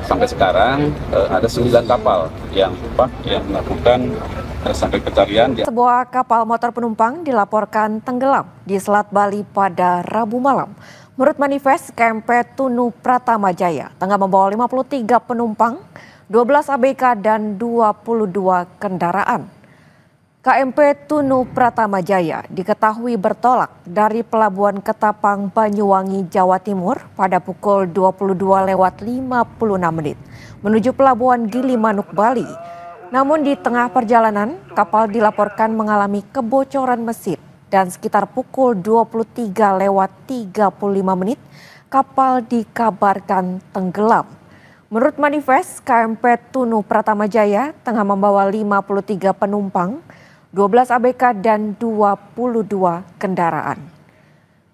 Sampai sekarang ada 9 kapal yang melakukan sampai pencarian. Sebuah kapal motor penumpang dilaporkan tenggelam di Selat Bali pada Rabu malam. Menurut manifest KMP Tunu Pratama Jaya, tengah membawa 53 penumpang, 12 ABK dan 22 kendaraan. KMP Tunu Pratama Jaya diketahui bertolak dari Pelabuhan Ketapang, Banyuwangi, Jawa Timur pada pukul 22.56 menuju Pelabuhan Gili Manuk, Bali. Namun di tengah perjalanan, kapal dilaporkan mengalami kebocoran mesin dan sekitar pukul 23.35 kapal dikabarkan tenggelam. Menurut manifest, KMP Tunu Pratama Jaya tengah membawa 53 penumpang, 12 ABK dan 22 kendaraan.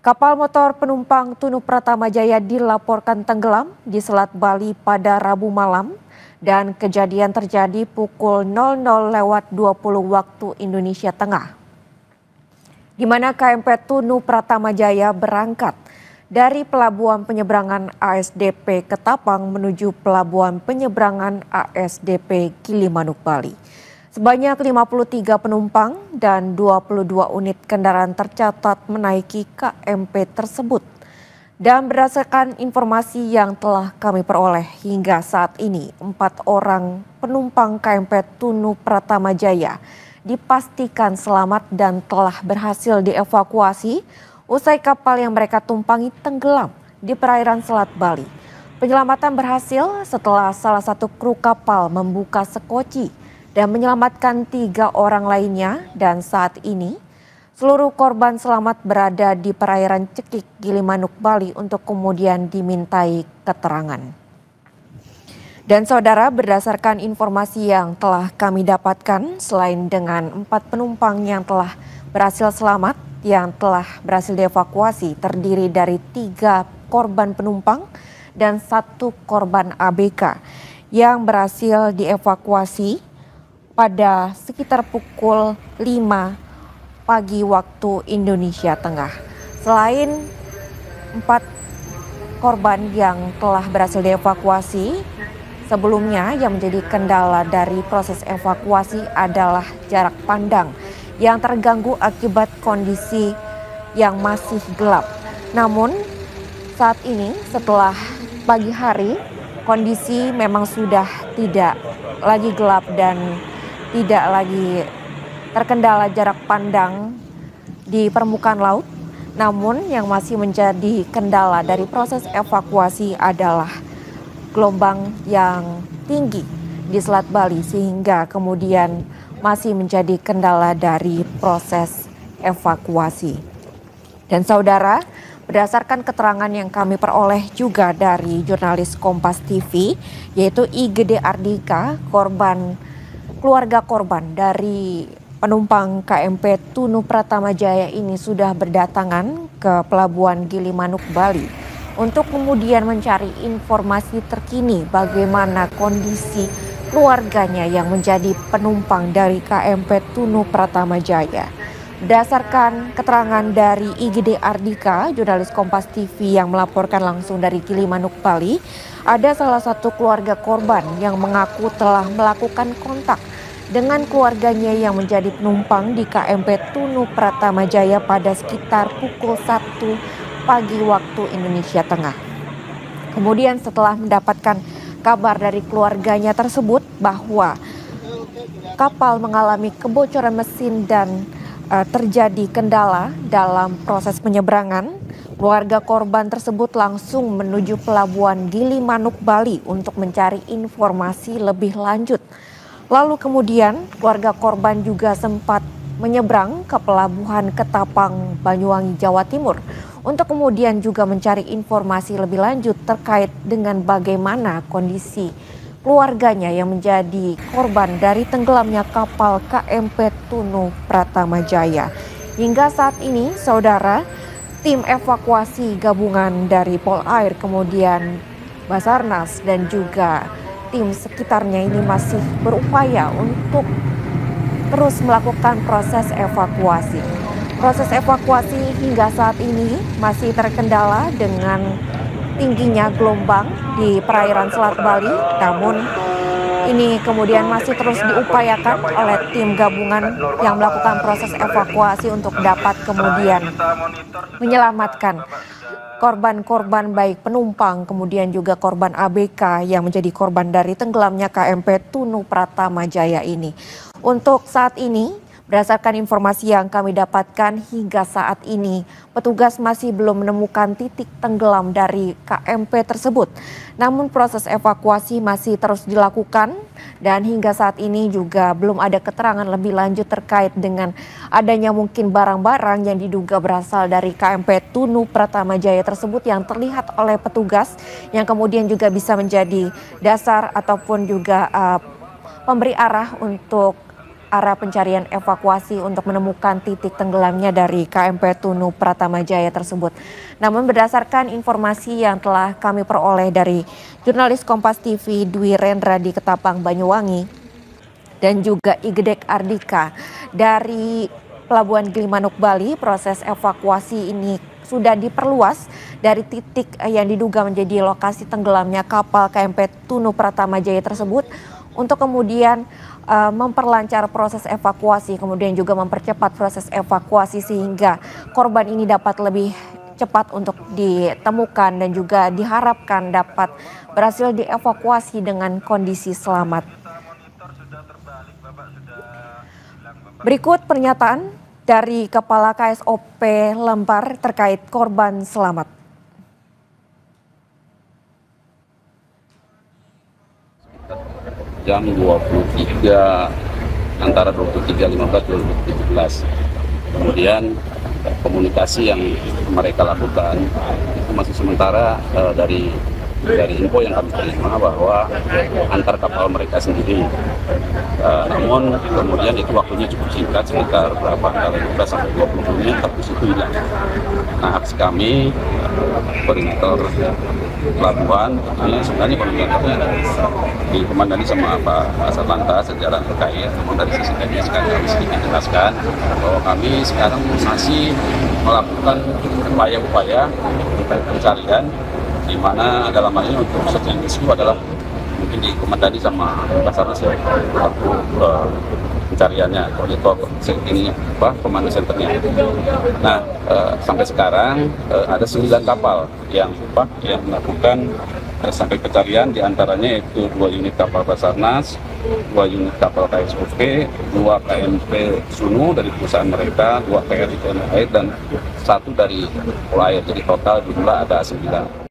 Kapal motor penumpang Tunu Pratama Jaya dilaporkan tenggelam di Selat Bali pada Rabu malam dan kejadian terjadi pukul 00.20 waktu Indonesia Tengah, di mana KMP Tunu Pratama Jaya berangkat dari Pelabuhan Penyeberangan ASDP Ketapang menuju Pelabuhan Penyeberangan ASDP Gili Manuk, Bali. Sebanyak 53 penumpang dan 22 unit kendaraan tercatat menaiki KMP tersebut. Dan berdasarkan informasi yang telah kami peroleh hingga saat ini, 4 orang penumpang KMP Tunu Pratama Jaya dipastikan selamat dan telah berhasil dievakuasi usai kapal yang mereka tumpangi tenggelam di perairan Selat Bali. Penyelamatan berhasil setelah salah satu kru kapal membuka sekoci dan menyelamatkan 3 orang lainnya, dan saat ini seluruh korban selamat berada di perairan Cekik, Gili Manuk, Bali untuk kemudian dimintai keterangan. Dan saudara, berdasarkan informasi yang telah kami dapatkan, selain dengan 4 penumpang yang telah berhasil selamat, yang telah berhasil dievakuasi terdiri dari 3 korban penumpang dan 1 korban ABK yang berhasil dievakuasi pada sekitar pukul 5 pagi waktu Indonesia Tengah. Selain 4 korban yang telah berhasil dievakuasi, sebelumnya yang menjadi kendala dari proses evakuasi adalah jarak pandang yang terganggu akibat kondisi yang masih gelap. Namun saat ini setelah pagi hari, kondisi memang sudah tidak lagi gelap dan tidak lagi terkendala jarak pandang di permukaan laut. Namun yang masih menjadi kendala dari proses evakuasi adalah gelombang yang tinggi di Selat Bali, sehingga kemudian masih menjadi kendala dari proses evakuasi. Dan saudara, berdasarkan keterangan yang kami peroleh juga dari jurnalis Kompas TV, yaitu IGD Ardika, keluarga korban dari penumpang KMP Tunu Pratama Jaya ini sudah berdatangan ke Pelabuhan Gili Manuk, Bali untuk kemudian mencari informasi terkini bagaimana kondisi keluarganya yang menjadi penumpang dari KMP Tunu Pratama Jaya. Berdasarkan keterangan dari IGD Ardika, jurnalis Kompas TV yang melaporkan langsung dari Gili Manuk, Bali, ada salah satu keluarga korban yang mengaku telah melakukan kontak dengan keluarganya yang menjadi penumpang di KMP Tunu Pratama Jaya pada sekitar pukul 1 pagi waktu Indonesia Tengah. Kemudian setelah mendapatkan kabar dari keluarganya tersebut bahwa kapal mengalami kebocoran mesin dan terjadi kendala dalam proses penyeberangan, keluarga korban tersebut langsung menuju Pelabuhan Gili Manuk, Bali untuk mencari informasi lebih lanjut. Lalu kemudian keluarga korban juga sempat menyeberang ke Pelabuhan Ketapang, Banyuwangi, Jawa Timur untuk kemudian juga mencari informasi lebih lanjut terkait dengan bagaimana kondisi keluarganya yang menjadi korban dari tenggelamnya kapal KMP Tunu Pratama Jaya. Hingga saat ini, saudara, tim evakuasi gabungan dari Polair, kemudian Basarnas dan juga tim sekitarnya ini masih berupaya untuk terus melakukan proses evakuasi. Proses evakuasi hingga saat ini masih terkendala dengan tingginya gelombang di perairan Selat Bali. Namun ini kemudian masih terus diupayakan oleh tim gabungan yang melakukan proses evakuasi untuk dapat kemudian menyelamatkan korban-korban baik penumpang kemudian juga korban ABK yang menjadi korban dari tenggelamnya KMP Tunu Pratama Jaya ini. Untuk saat ini, berdasarkan informasi yang kami dapatkan hingga saat ini, petugas masih belum menemukan titik tenggelam dari KMP tersebut. Namun proses evakuasi masih terus dilakukan dan hingga saat ini juga belum ada keterangan lebih lanjut terkait dengan adanya mungkin barang-barang yang diduga berasal dari KMP Tunu Pratama Jaya tersebut yang terlihat oleh petugas yang kemudian juga bisa menjadi dasar ataupun juga pemberi arah untuk arah pencarian evakuasi untuk menemukan titik tenggelamnya dari KMP Tunu Pratama Jaya tersebut. Namun berdasarkan informasi yang telah kami peroleh dari jurnalis Kompas TV Dwi Rendra di Ketapang, Banyuwangi dan juga Igedek Ardika dari Pelabuhan Gilimanuk, Bali, proses evakuasi ini sudah diperluas dari titik yang diduga menjadi lokasi tenggelamnya kapal KMP Tunu Pratama Jaya tersebut untuk kemudian memperlancar proses evakuasi, kemudian juga mempercepat proses evakuasi sehingga korban ini dapat lebih cepat untuk ditemukan dan juga diharapkan dapat berhasil dievakuasi dengan kondisi selamat. Berikut pernyataan dari Kepala KSOP Lembar terkait korban selamat. Jam 23 antara 23.15 2017. Kemudian komunikasi yang mereka lakukan itu masih sementara dari info yang kami terima bahwa antar kapal mereka sendiri. Namun kemudian itu waktunya cukup singkat, sekitar berapa kali 15 sampai 20 menit, habis itu hilang. Nah, aksi kami koordinator pelabuhan tentunya sebenarnya koordinatornya dikomandani sama Pak Satlantas sejalan terkait. Namun dari sisi teknis kami sedikit jelaskan bahwa kami sekarang masih melakukan upaya-upaya pencarian, di mana dalam hal ini untuk search and rescue adalah mungkin dikomandani sama Basarnas ya, pencariannya, koordinator ini komando senternya. Nah, sampai sekarang ada 9 kapal yang melakukan sampai pencarian, diantaranya yaitu 2 unit kapal Basarnas, 2 unit kapal KSOP, 2 KMP Sunu dari perusahaan mereka, 2 KRI TNI Air dan 1 dari Polair. Jadi total jumlah ada 9.